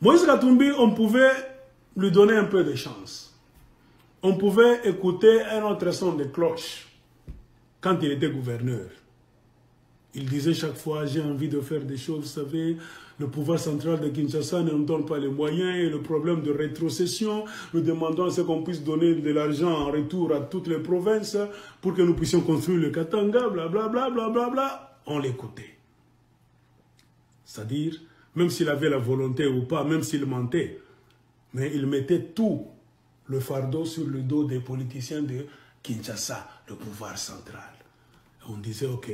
Moïse Katumbi, on pouvait lui donner un peu de chance. On pouvait écouter un autre son de cloche quand il était gouverneur. Il disait chaque fois, j'ai envie de faire des choses, vous savez, le pouvoir central de Kinshasa ne nous donne pas les moyens, et le problème de rétrocession, nous demandons à ce qu'on puisse donner de l'argent en retour à toutes les provinces pour que nous puissions construire le Katanga, blablabla, blablabla. On l'écoutait. C'est-à-dire, même s'il avait la volonté ou pas, même s'il mentait, mais il mettait tout le fardeau sur le dos des politiciens de Kinshasa, le pouvoir central. On disait, ok,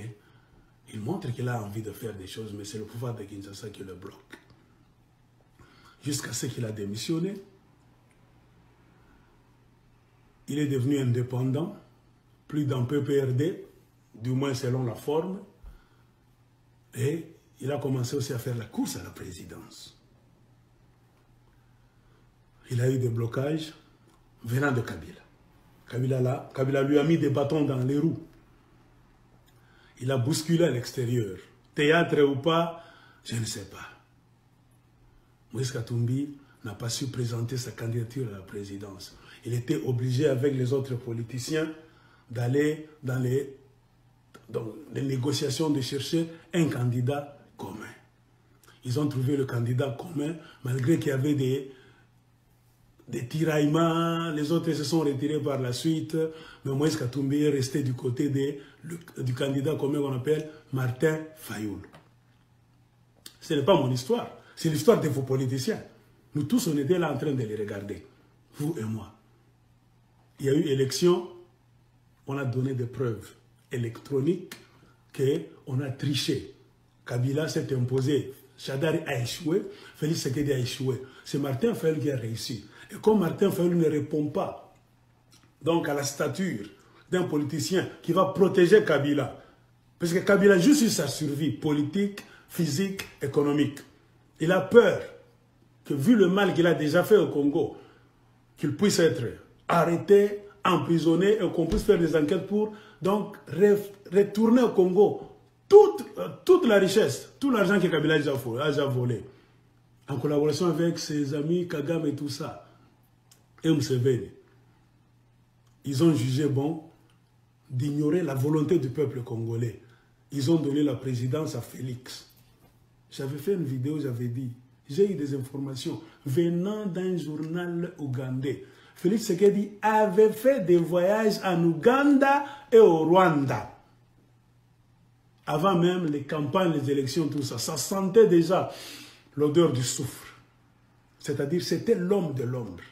il montre qu'il a envie de faire des choses, mais c'est le pouvoir de Kinshasa qui le bloque. Jusqu'à ce qu'il a démissionné, il est devenu indépendant, plus dans PPRD, du moins selon la forme, et il a commencé aussi à faire la course à la présidence. Il a eu des blocages venant de Kabila. Kabila lui a mis des bâtons dans les roues. Il a bousculé à l'extérieur. Théâtre ou pas, je ne sais pas. Moïse Katumbi n'a pas su présenter sa candidature à la présidence. Il était obligé avec les autres politiciens d'aller dans les négociations, de chercher un candidat commun. Ils ont trouvé le candidat commun, malgré qu'il y avait des tiraillements, les autres se sont retirés par la suite, mais Moïse Katumbi est resté du côté du candidat commun qu'on appelle Martin Fayoulou. Ce n'est pas mon histoire, c'est l'histoire de vos politiciens. Nous tous, on était là en train de les regarder, vous et moi. Il y a eu élection, on a donné des preuves électroniques qu'on a triché. Kabila s'est imposé, Chadari a échoué, Félix Sekedi a échoué. C'est Martin Fayoulou qui a réussi. Et comme Martin Fayoulou ne répond pas donc à la stature d'un politicien qui va protéger Kabila, parce que Kabila joue sur sa survie politique, physique, économique. Il a peur que, vu le mal qu'il a déjà fait au Congo, qu'il puisse être arrêté, emprisonné et qu'on puisse faire des enquêtes pour donc retourner au Congo toute la richesse, tout l'argent que Kabila a déjà volé, en collaboration avec ses amis Kagame et tout ça. Et Museveni, ils ont jugé bon d'ignorer la volonté du peuple congolais. Ils ont donné la présidence à Félix. J'avais fait une vidéo, j'avais dit, j'ai eu des informations venant d'un journal ougandais. Félix Sekedi avait fait des voyages en Ouganda et au Rwanda. Avant même les campagnes, les élections, tout ça, ça sentait déjà l'odeur du soufre. C'est-à-dire, c'était l'homme de l'ombre.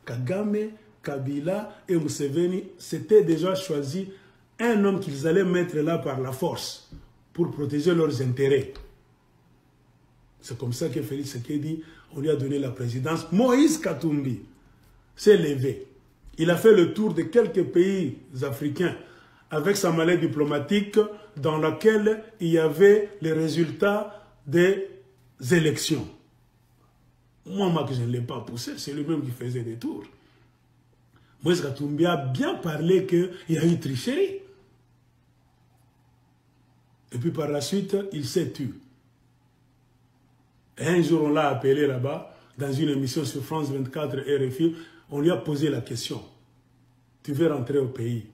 Kagame, Kabila et Museveni s'étaient déjà choisi un homme qu'ils allaient mettre là par la force pour protéger leurs intérêts. C'est comme ça que Félix Sekedi, on lui a donné la présidence. Moïse Katumbi s'est levé. Il a fait le tour de quelques pays africains avec sa mallette diplomatique dans laquelle il y avait les résultats des élections. Moi, je ne l'ai pas poussé, c'est lui-même qui faisait des tours. Moïse Katumbi a bien parlé qu'il y a eu tricherie. Et puis par la suite, il s'est tué. Et un jour, on l'a appelé là-bas, dans une émission sur France 24 RFI, on lui a posé la question. Tu veux rentrer au pays?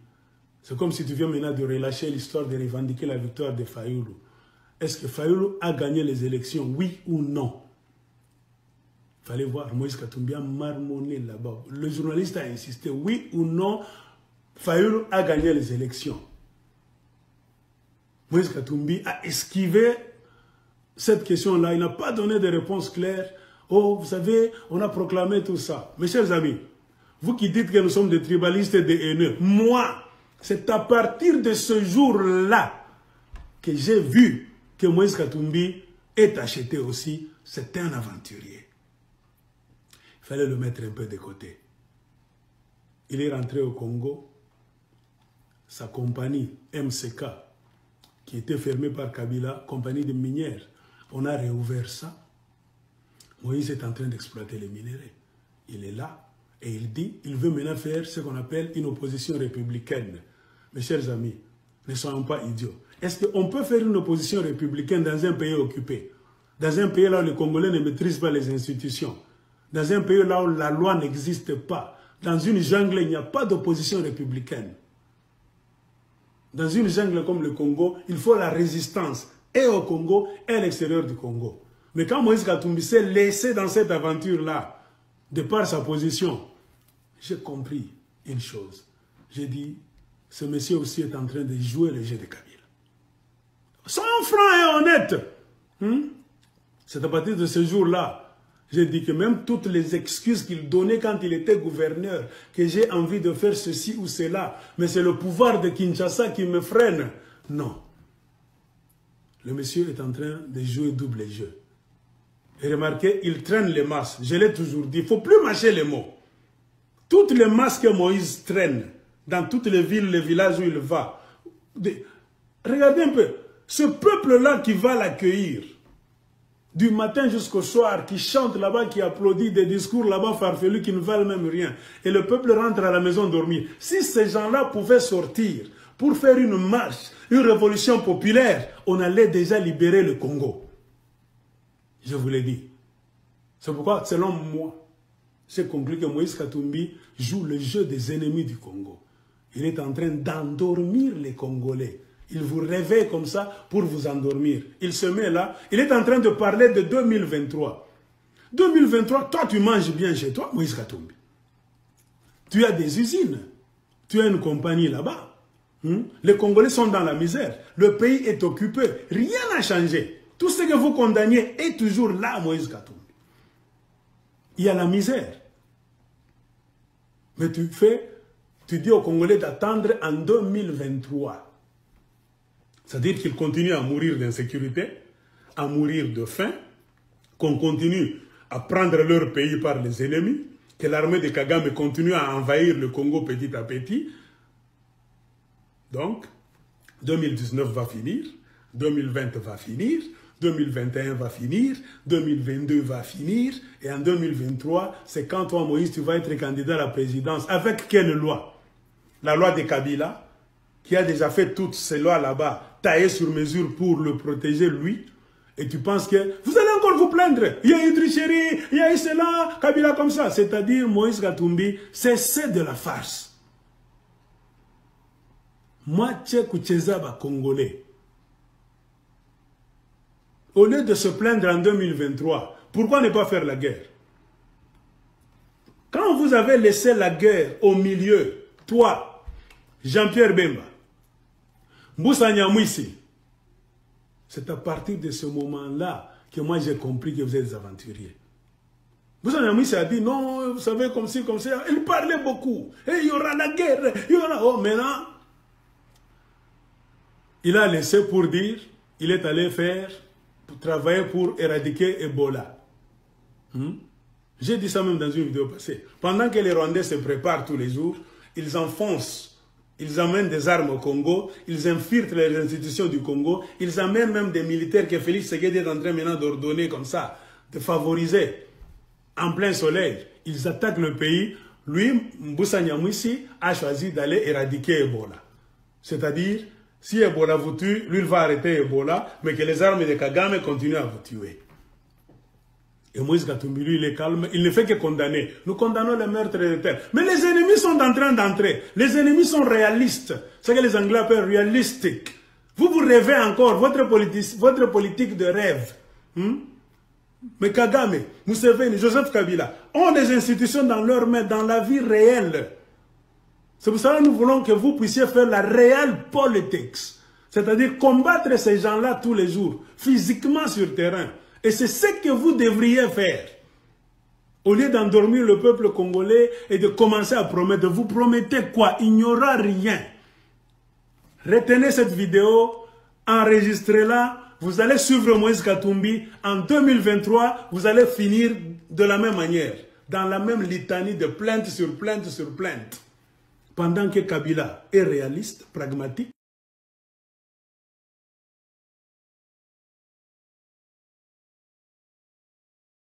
C'est comme si tu viens maintenant de relâcher l'histoire de revendiquer la victoire de Fayoulou. Est-ce que Fayoulou a gagné les élections, oui ou non? Il fallait voir Moïse Katumbi a marmonné là-bas. Le journaliste a insisté, oui ou non, Fayoulou a gagné les élections. Moïse Katumbi a esquivé cette question-là. Il n'a pas donné de réponse claire. Oh, vous savez, on a proclamé tout ça. Mes chers amis, vous qui dites que nous sommes des tribalistes et des haineux, moi, c'est à partir de ce jour-là que j'ai vu que Moïse Katumbi est acheté aussi. C'est un aventurier. Il fallait le mettre un peu de côté. Il est rentré au Congo. Sa compagnie MCK, qui était fermée par Kabila, compagnie de minières, on a réouvert ça. Moïse est en train d'exploiter les minéraux. Il est là et il dit, il veut maintenant faire ce qu'on appelle une opposition républicaine. Mes chers amis, ne soyons pas idiots. Est-ce qu'on peut faire une opposition républicaine dans un pays occupé? Dans un pays là où les Congolais ne maîtrisent pas les institutions. Dans un pays là où la loi n'existe pas. Dans une jungle, il n'y a pas d'opposition républicaine. Dans une jungle comme le Congo, il faut la résistance, et au Congo, et à l'extérieur du Congo. Mais quand Moïse Katumbi s'est laissé dans cette aventure-là, de par sa position, j'ai compris une chose. J'ai dit, ce monsieur aussi est en train de jouer le jeu de Kabila. Sans franc et honnête. C'est à partir de ce jour-là, j'ai dit que même toutes les excuses qu'il donnait quand il était gouverneur, que j'ai envie de faire ceci ou cela, mais c'est le pouvoir de Kinshasa qui me freine. Non. Le monsieur est en train de jouer double jeu. Et remarquez, il traîne les masses. Je l'ai toujours dit, il ne faut plus mâcher les mots. Toutes les masses que Moïse traîne, dans toutes les villes, les villages où il va. Regardez un peu, ce peuple-là qui va l'accueillir, du matin jusqu'au soir, qui chante là-bas, qui applaudit des discours là-bas farfelus qui ne valent même rien. Et le peuple rentre à la maison dormir. Si ces gens-là pouvaient sortir pour faire une marche, une révolution populaire, on allait déjà libérer le Congo. Je vous l'ai dit. C'est pourquoi, selon moi, j'ai conclu que Moïse Katumbi joue le jeu des ennemis du Congo. Il est en train d'endormir les Congolais. Il vous réveille comme ça pour vous endormir. Il se met là. Il est en train de parler de 2023. 2023, toi, tu manges bien chez toi, Moïse Katumbi. Tu as des usines. Tu as une compagnie là-bas. Les Congolais sont dans la misère. Le pays est occupé. Rien n'a changé. Tout ce que vous condamnez est toujours là, Moïse Katumbi. Il y a la misère. Mais tu dis aux Congolais d'attendre en 2023. C'est-à-dire qu'ils continuent à mourir d'insécurité, à mourir de faim, qu'on continue à prendre leur pays par les ennemis, que l'armée de Kagame continue à envahir le Congo petit à petit. Donc, 2019 va finir, 2020 va finir, 2021 va finir, 2022 va finir, et en 2023, c'est quand toi, Moïse, tu vas être candidat à la présidence. Avec quelle loi? La loi de Kabila, qui a déjà fait toutes ces lois là-bas, taillées sur mesure pour le protéger, lui, et tu penses que vous allez encore vous plaindre. Il y a eu tricherie, il y a eu cela, Kabila comme ça. C'est-à-dire, Moïse Katumbi, c'est de la farce. Moi, Tchèque Congolais. Au lieu de se plaindre en 2023, pourquoi ne pas faire la guerre? Quand vous avez laissé la guerre au milieu, toi, Jean-Pierre Bemba, Moussa Nyamwisi, c'est à partir de ce moment-là que moi j'ai compris que vous êtes des aventuriers. Moussa Nyamwisi a dit non, vous savez, comme ci, comme ça. Il parlait beaucoup. Et il y aura la guerre. Il y aura... Oh, maintenant, il a laissé pour dire, il est allé pour travailler pour éradiquer Ebola. J'ai dit ça même dans une vidéo passée. Pendant que les Rwandais se préparent tous les jours, ils enfoncent. Ils amènent des armes au Congo, ils infiltrent les institutions du Congo, ils amènent même des militaires que Félix Tshisekedi est en train maintenant d'ordonner comme ça, de favoriser en plein soleil. Ils attaquent le pays. Lui, Moussa Nyamwisi, a choisi d'aller éradiquer Ebola. C'est-à-dire, si Ebola vous tue, lui il va arrêter Ebola, mais que les armes de Kagame continuent à vous tuer. Et Moïse Katumbi, lui, il est calme, il ne fait que condamner. Nous condamnons les meurtres de terre. Mais les ennemis sont en train d'entrer. Les ennemis sont réalistes. C'est ce que les Anglais appellent réalistique. Vous rêvez encore, votre politique de rêve. Mais Kagame, Museveni, Joseph Kabila ont des institutions dans leurs mains, dans la vie réelle. C'est pour ça que nous voulons que vous puissiez faire la réelle politique. C'est-à-dire combattre ces gens-là tous les jours, physiquement sur terrain. Et c'est ce que vous devriez faire. Au lieu d'endormir le peuple congolais et de commencer à promettre, vous promettez quoi? Il n'y aura rien. Retenez cette vidéo, enregistrez-la. Vous allez suivre Moïse Katumbi. En 2023, vous allez finir de la même manière. Dans la même litanie de plainte sur plainte sur plainte. Pendant que Kabila est réaliste, pragmatique,